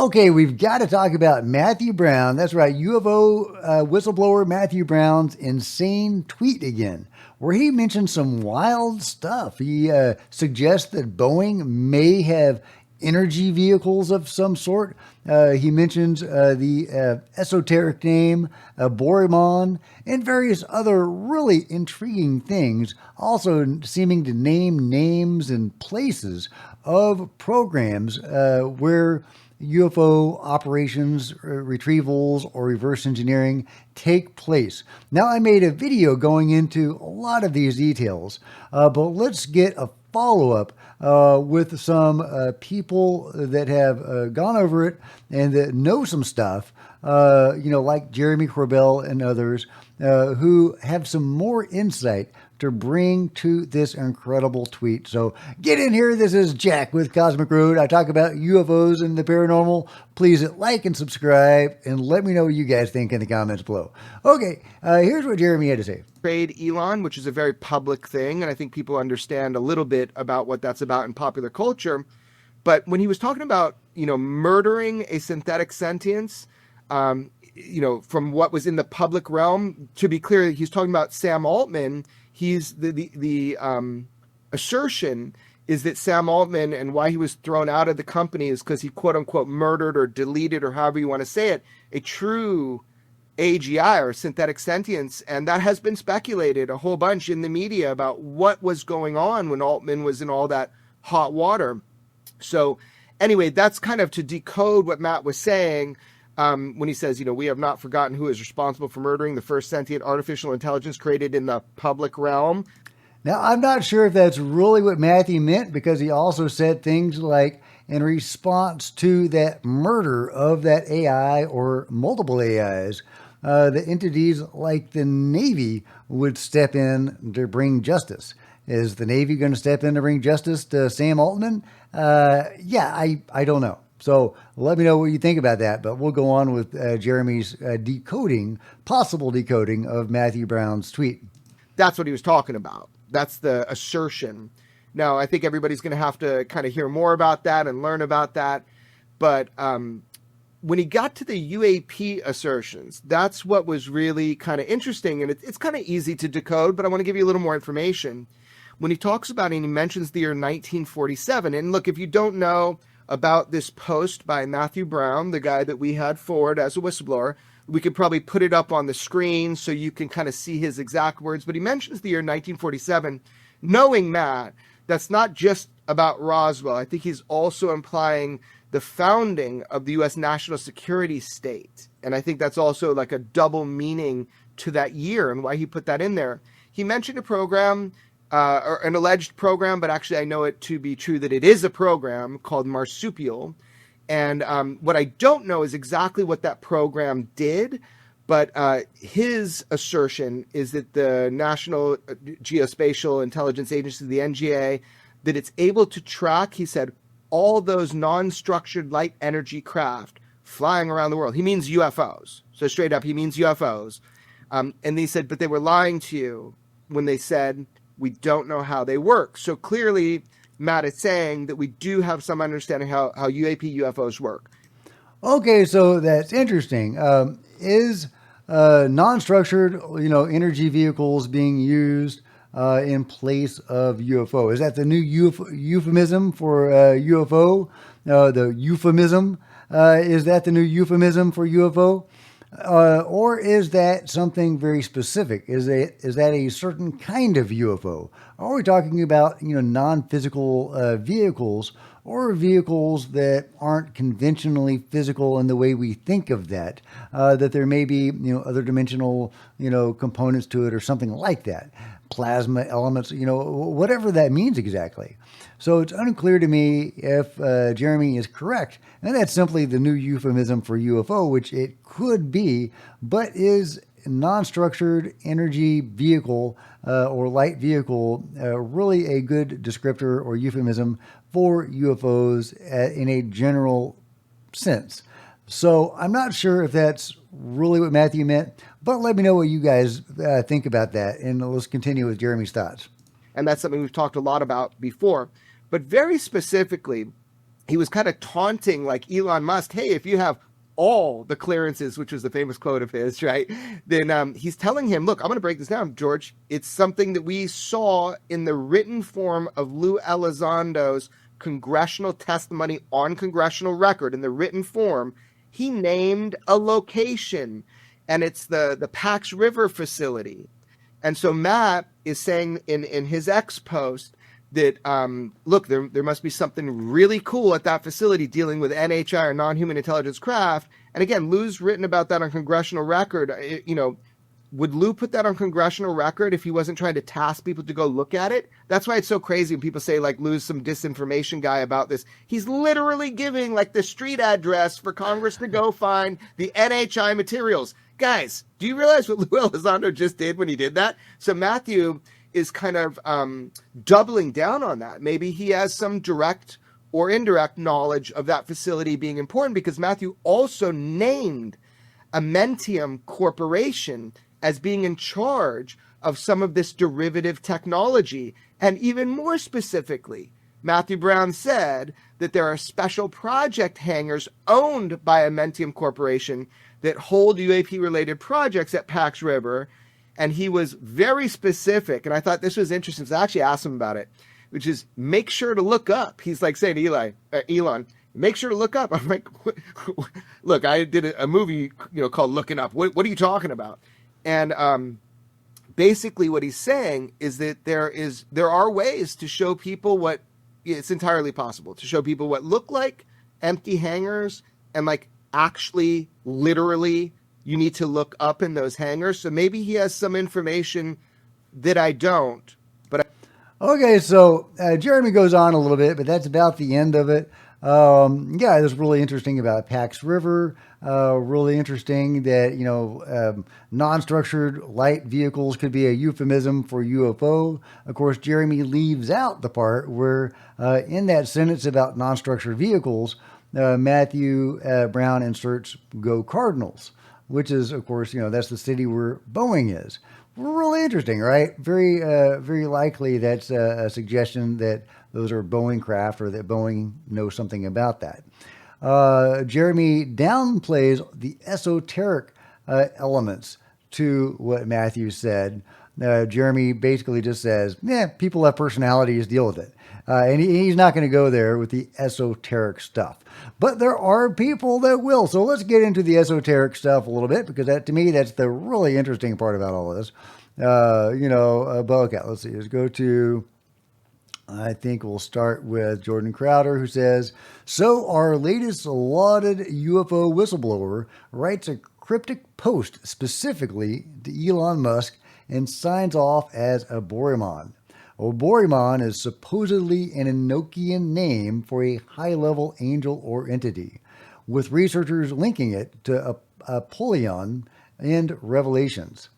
Okay, we've got to talk about Matthew Brown. That's right, UFO whistleblower Matthew Brown's insane tweet again, where he mentioned some wild stuff. He suggests that Boeing may have energy vehicles of some sort. He mentions the esoteric name Aborimon and various other really intriguing things, also seeming to name names and places of programs where UFO operations, retrievals, or reverse engineering take place. Now, I made a video going into a lot of these details, but let's get a follow-up with some people that have gone over it and that know some stuff, like Jeremy Corbell and others, who have some more insight to bring to this incredible tweet. So get in here. This is Jack with Cosmic Road. I talk about UFOs and the paranormal. Please hit like and subscribe and let me know what you guys think in the comments below. Okay, here's what Jeremy had to say. Trade Elon, which is a very public thing, and I think people understand a little bit about what that's about in popular culture. But when he was talking about, murdering a synthetic sentience, from what was in the public realm, to be clear, he's talking about Sam Altman. He's the assertion is that Sam Altman, and why he was thrown out of the company, is because he quote unquote murdered or deleted, or however you want to say it, a true AGI or synthetic sentience. And that has been speculated a whole bunch in the media about what was going on when Altman was in all that hot water. So anyway, that's kind of to decode what Matt was saying. When he says, we have not forgotten who is responsible for murdering the first sentient artificial intelligence created in the public realm. Now, I'm not sure if that's really what Matthew meant, because he also said things like, in response to that murder of that AI or multiple AIs, the entities like the Navy would step in to bring justice. Is the Navy going to step in to bring justice to Sam Altman? I don't know. So let me know what you think about that. But we'll go on with Jeremy's possible decoding of Matthew Brown's tweet. That's what he was talking about. That's the assertion. Now, I think everybody's going to have to kind of hear more about that and learn about that. But when he got to the UAP assertions, that's what was really kind of interesting. And it's kind of easy to decode, but I want to give you a little more information. When he talks about it, and he mentions the year 1947. And look, if you don't know about this post by Matthew Brown, the guy that we had forward as a whistleblower, we could probably put it up on the screen so you can kind of see his exact words. But he mentions the year 1947, knowing, Matt, that's not just about Roswell. I think he's also implying the founding of the U.S. national security state. And I think that's also like a double meaning to that year and why he put that in there. He mentioned a program, or an alleged program, but actually I know it to be true that it is a program called Marsupial. And what I don't know is exactly what that program did, but his assertion is that the National Geospatial Intelligence Agency, the NGA, that it's able to track, he said, all those non-structured light energy craft flying around the world. He means UFOs. So straight up, he means UFOs. And he said, but they were lying to you when they said, we don't know how they work. So clearly, Matt is saying that we do have some understanding how UAP UFOs work. Okay, so that's interesting. Is non-structured, energy vehicles being used in place of UFO? Is that the new euphemism for UFO? The euphemism, is that the new euphemism for UFO? Or is that something very specific? Is that a certain kind of UFO? Are we talking about, non-physical vehicles, or vehicles that aren't conventionally physical in the way we think of that? That there may be, other dimensional, components to it or something like that. Plasma elements, whatever that means exactly. So it's unclear to me if Jeremy is correct, and that's simply the new euphemism for UFO, which it could be, but is non-structured energy vehicle or light vehicle really a good descriptor or euphemism for UFOs in a general sense? So I'm not sure if that's really what Matthew meant, but let me know what you guys think about that, and let's continue with Jeremy's thoughts. And that's something we've talked a lot about before. But very specifically, he was kind of taunting like Elon Musk, hey, if you have all the clearances, which was the famous quote of his, right? Then he's telling him, look, I'm going to break this down, George. It's something that we saw in the written form of Lou Elizondo's congressional testimony on congressional record. In the written form, he named a location, and it's the Pax River facility. And so Matt is saying in his X post that, look, there must be something really cool at that facility dealing with NHI or non-human intelligence craft. And again, Lou's written about that on congressional record. Would Lou put that on congressional record if he wasn't trying to task people to go look at it? That's why it's so crazy when people say like Lou's some disinformation guy about this. He's literally giving like the street address for Congress to go find the NHI materials. Guys, do you realize what Lou Elizondo just did when he did that? So Matthew is kind of doubling down on that. Maybe he has some direct or indirect knowledge of that facility being important, because Matthew also named Amentium Corporation as being in charge of some of this derivative technology. And even more specifically, Matthew Brown said that there are special project hangars owned by Amentium Corporation that hold UAP-related projects at Pax River. And he was very specific, and I thought this was interesting, so I actually asked him about it, which is make sure to look up. He's like saying to Elon, make sure to look up. I'm like, look, I did a movie, called Looking Up. What are you talking about? And basically what he's saying is that there are ways to show people what, it's entirely possible to show people what look like empty hangars, and like actually literally you need to look up in those hangars. So maybe he has some information that I don't. Okay, so Jeremy goes on a little bit, but that's about the end of it. Yeah, it was really interesting about Pax River. Really interesting that, non-structured light vehicles could be a euphemism for UFO. Of course, Jeremy leaves out the part where in that sentence about non-structured vehicles, Matthew Brown inserts "Go Cardinals," which is, of course, that's the city where Boeing is. Really interesting, right? Very likely that's a suggestion that those are Boeing craft, or that Boeing knows something about that. Jeremy downplays the esoteric elements to what Matthew said. Jeremy basically just says, people have personalities, deal with it. And he's not going to go there with the esoteric stuff. But there are people that will. So let's get into the esoteric stuff a little bit, because to me, that's the really interesting part about all of this. But okay, let's see. Let's go to, I think we'll start with Jordan Crowder, who says, so our latest lauded UFO whistleblower writes a cryptic post specifically to Elon Musk and signs off as Aborimon. Aborimon is supposedly an Enochian name for a high-level angel or entity, with researchers linking it to Apollyon and Revelations.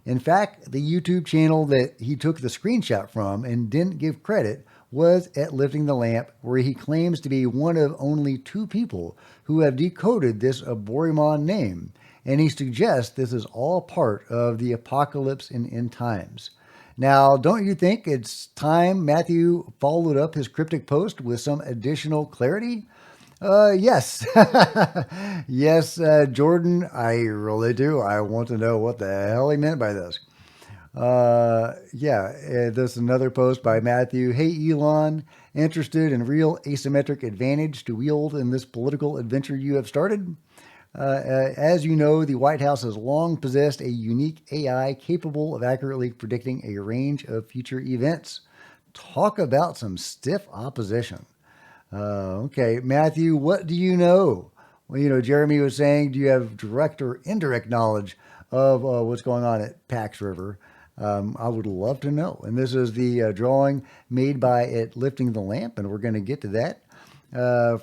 In fact, the YouTube channel that he took the screenshot from and didn't give credit was at Lifting the Lamp, where he claims to be one of only 2 people who have decoded this Aborimon name, and he suggests this is all part of the apocalypse in end times. Now, don't you think it's time Matthew followed up his cryptic post with some additional clarity? Yes. Yes, Jordan, I really do. I want to know what the hell he meant by this. There's another post by Matthew. Hey, Elon, interested in real asymmetric advantage to wield in this political adventure you have started? As you know, the White House has long possessed a unique AI capable of accurately predicting a range of future events. Talk about some stiff opposition. Okay, Matthew, what do you know? Well, Jeremy was saying, do you have direct or indirect knowledge of what's going on at Pax River? I would love to know. And this is the drawing made by it Lifting the Lamp, and we're going to get to that.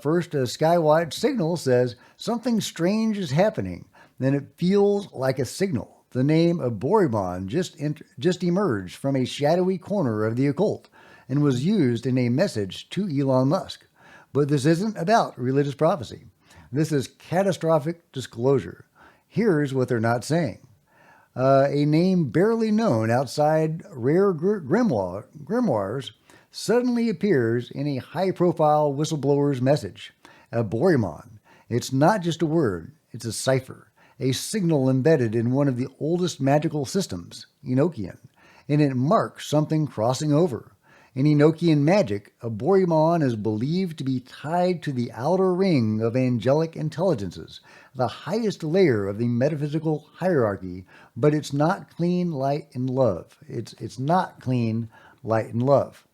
First, Skywatch Signal says, something strange is happening. Then it feels like a signal. The name Aborimon just emerged from a shadowy corner of the occult and was used in a message to Elon Musk. But this isn't about religious prophecy. This is catastrophic disclosure. Here's what they're not saying. A name barely known outside rare grimoires suddenly appears in a high-profile whistleblower's message. Aborimon. It's not just a word, it's a cipher, a signal embedded in one of the oldest magical systems, Enochian, and it marks something crossing over. In Enochian magic, Aborimon is believed to be tied to the outer ring of angelic intelligences, the highest layer of the metaphysical hierarchy, but it's not clean light and love. It's not clean light and love.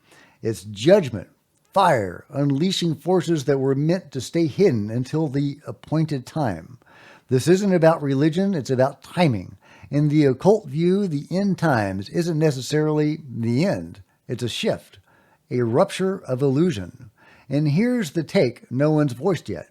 It's judgment, fire, unleashing forces that were meant to stay hidden until the appointed time. This isn't about religion, it's about timing. In the occult view, the end times isn't necessarily the end. It's a shift, a rupture of illusion. And here's the take no one's voiced yet.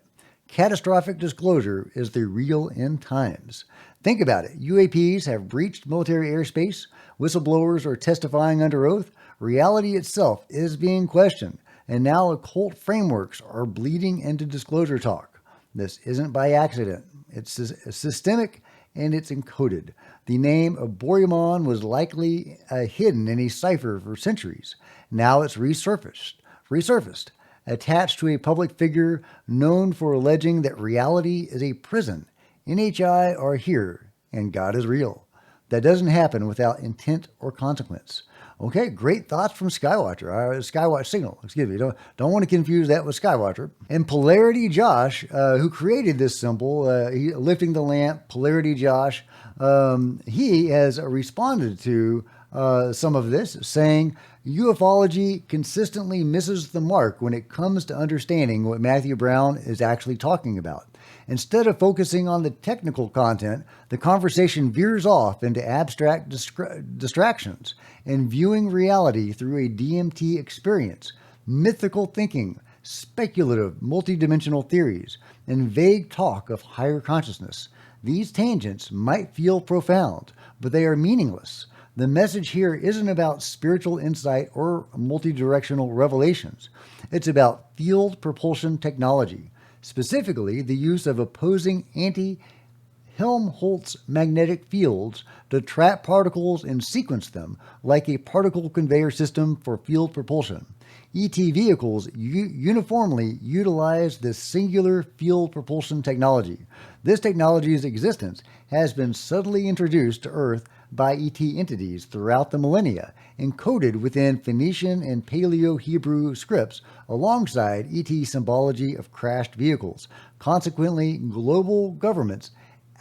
Catastrophic disclosure is the real end times. Think about it. UAPs have breached military airspace. Whistleblowers are testifying under oath. Reality itself is being questioned. And now occult frameworks are bleeding into disclosure talk. This isn't by accident. It's systemic and it's encoded. The name of Aborimon was likely hidden in a cipher for centuries. Now it's resurfaced, attached to a public figure known for alleging that reality is a prison. NHI are here, and God is real. That doesn't happen without intent or consequence. Okay, great thoughts from Skywatch Signal. Excuse me, don't want to confuse that with Skywatcher. And Polarity Josh, who created this symbol, lifting the lamp, Polarity Josh, he has responded to some of this, saying, ufology consistently misses the mark when it comes to understanding what Matthew Brown is actually talking about. Instead of focusing on the technical content, the conversation veers off into abstract distractions and viewing reality through a DMT experience, mythical thinking, speculative multidimensional theories, and vague talk of higher consciousness. These tangents might feel profound, but they are meaningless. The message here isn't about spiritual insight or multidirectional revelations. It's about field propulsion technology, specifically the use of opposing anti-Helmholtz magnetic fields to trap particles and sequence them like a particle conveyor system for field propulsion. ET vehicles uniformly utilize this singular field propulsion technology. This technology's existence has been subtly introduced to Earth by ET entities throughout the millennia, encoded within Phoenician and Paleo-Hebrew scripts alongside ET symbology of crashed vehicles. Consequently, global governments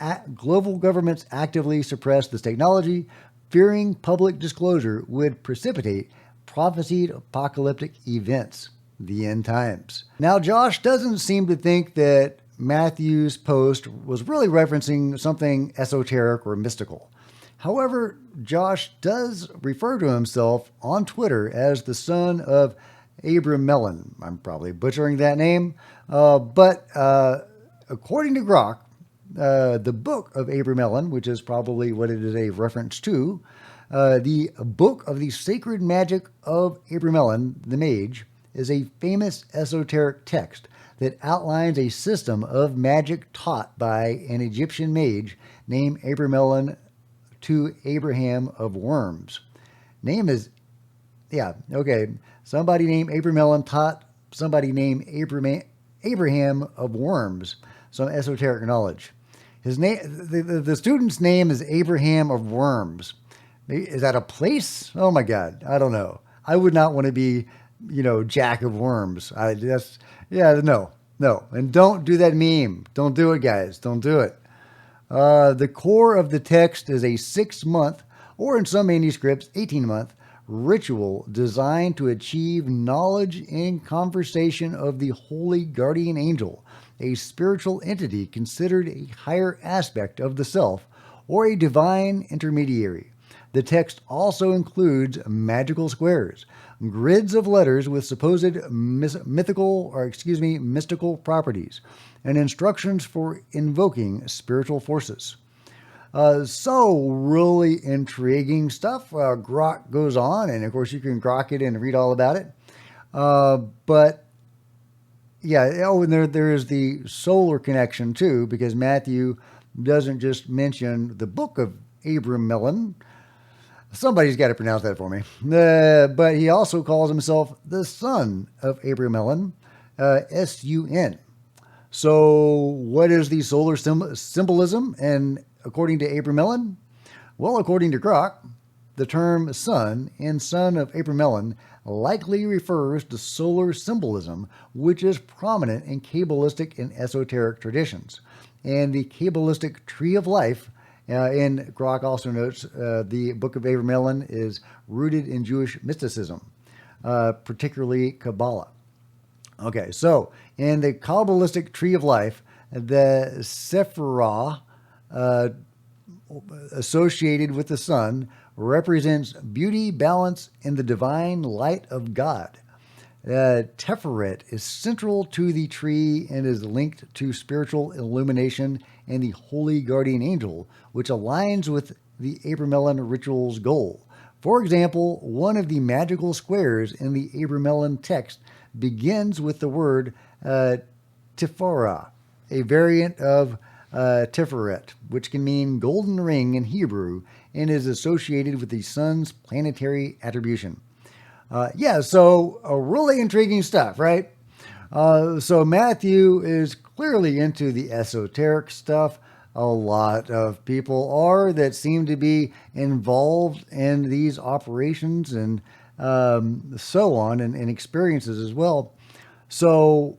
actively suppress this technology, fearing public disclosure would precipitate prophesied apocalyptic events, the end times. Now, Josh doesn't seem to think that Matthew's post was really referencing something esoteric or mystical. However, Josh does refer to himself on Twitter as the son of Abramelon. I'm probably butchering that name, but according to Grok, the Book of Abramelon, which is probably what it is a reference to, the Book of the Sacred Magic of Abramelon, the Mage, is a famous esoteric text that outlines a system of magic taught by an Egyptian mage named Abramelon to Abraham of Worms. Somebody named Abramelon taught somebody named Abraham of Worms some esoteric knowledge. His name, the student's name is Abraham of Worms. Is that a place? Oh my God, I don't know. I would not want to be, Jack of Worms. No. And don't do that meme. Don't do it, guys. Don't do it. The core of the text is a 6-month, or in some manuscripts, 18-month, ritual designed to achieve knowledge and conversation of the holy guardian angel, a spiritual entity considered a higher aspect of the self, or a divine intermediary. The text also includes magical squares, grids of letters with supposed mystical properties, and instructions for invoking spiritual forces. So really intriguing stuff. Grok goes on, and of course you can grok it and read all about it. But yeah, and there is the solar connection too, because Matthew doesn't just mention the Book of Abramelon. Somebody's got to pronounce that for me. But he also calls himself the son of Abramelon, Sun. So, what is the solar symbolism? And according to Abramelon, well, according to Grok, the term sun and son of Abramelon likely refers to solar symbolism, which is prominent in Kabbalistic and esoteric traditions. And the Kabbalistic tree of life, and Grok also notes the Book of Abramelon is rooted in Jewish mysticism, particularly Kabbalah. Okay, so in the Kabbalistic tree of life, the Sephirah associated with the sun represents beauty, balance, and the divine light of God. Teferet is central to the tree and is linked to spiritual illumination and the holy guardian angel, which aligns with the Abramelon ritual's goal. For example, one of the magical squares in the Abramelon text begins with the word Tifara, a variant of Tiferet, which can mean golden ring in Hebrew and is associated with the sun's planetary attribution. So really intriguing stuff, right? So Matthew is clearly into the esoteric stuff. A lot of people are that seem to be involved in these operations and so on and experiences as well. So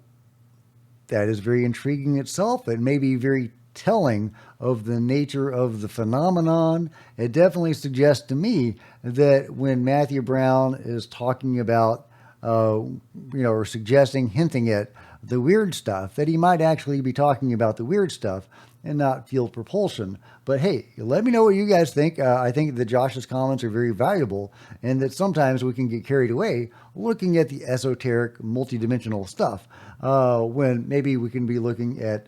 that is very intriguing itself. It may be very telling of the nature of the phenomenon. It definitely suggests to me that when Matthew Brown is talking about, or suggesting, hinting at the weird stuff, that he might actually be talking about the weird stuff and not field propulsion. But hey, let me know what you guys think. I think that Josh's comments are very valuable and that sometimes we can get carried away looking at the esoteric, multidimensional stuff when maybe we can be looking at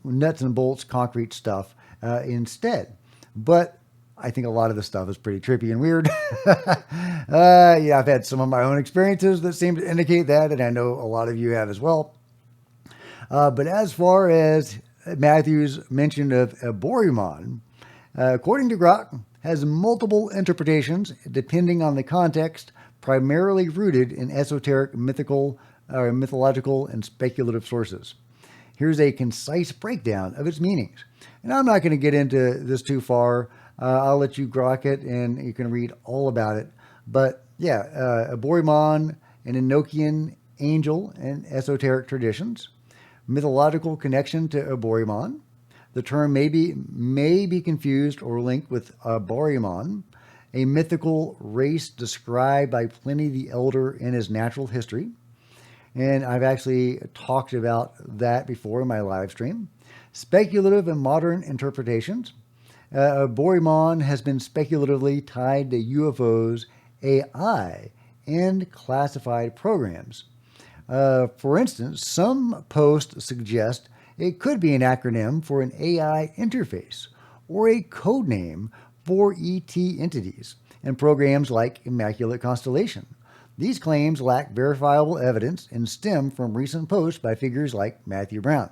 nuts and bolts, concrete stuff instead. But I think a lot of the stuff is pretty trippy and weird. I've had some of my own experiences that seem to indicate that, and I know a lot of you have as well. But as far as Matthew's mention of Aborimon, according to Grok, has multiple interpretations depending on the context, primarily rooted in esoteric, mythological, and speculative sources. Here's a concise breakdown of its meanings. And I'm not going to get into this too far. I'll let you grok it and you can read all about it. But Aborimon, an Enochian angel in esoteric traditions. Mythological connection to Aborimon. The term may be confused or linked with Aborimon, a mythical race described by Pliny the Elder in his natural history. And I've actually talked about that before in my live stream. Speculative and modern interpretations. Aborimon has been speculatively tied to UFOs, AI, and classified programs. For instance, some posts suggest it could be an acronym for an AI interface or a code name for ET entities and programs like Immaculate Constellation. These claims lack verifiable evidence and stem from recent posts by figures like Matthew Brown.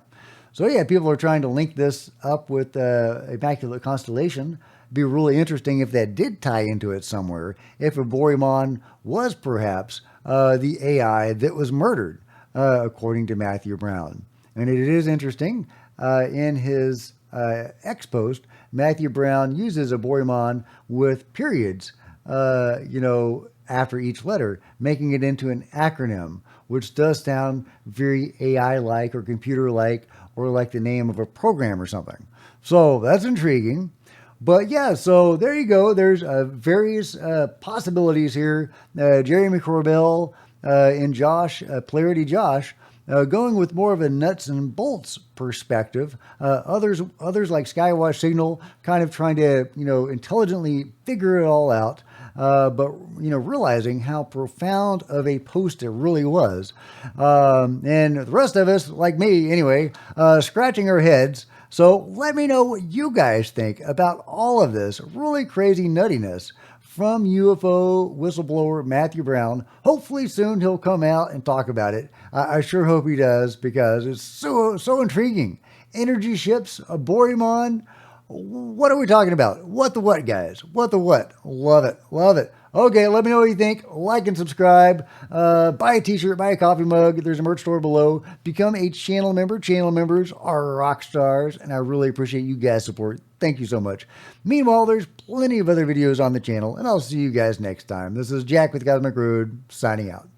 So people are trying to link this up with Immaculate Constellation. It'd be really interesting if that did tie into it somewhere, if Aborimon was perhaps the AI that was murdered, according to Matthew Brown. And it is interesting, in his X post, Matthew Brown uses Aborimon with periods, after each letter, making it into an acronym, which does sound very AI-like or computer-like or like the name of a program or something. So that's intriguing. But so there you go. There's various possibilities here. Jeremy Corbell and Josh, Polarity Josh, going with more of a nuts and bolts perspective. Others like Skywatch Signal kind of trying to, intelligently figure it all out. But realizing how profound of a post it really was. And the rest of us, like me anyway, scratching our heads. So let me know what you guys think about all of this really crazy nuttiness from UFO whistleblower Matthew Brown. Hopefully soon he'll come out and talk about it. I sure hope he does, because it's so intriguing. Energy ships, Aborimon, What are we talking about? What the what, guys? What the what? Love it. Love it. Okay, let me know what you think. Like and subscribe. Buy a t-shirt, buy a coffee mug. There's a merch store below. Become a channel member. Channel members are rock stars, and I really appreciate you guys' support. Thank you so much. Meanwhile, there's plenty of other videos on the channel, and I'll see you guys next time. This is Jack with Cosmic Road, signing out.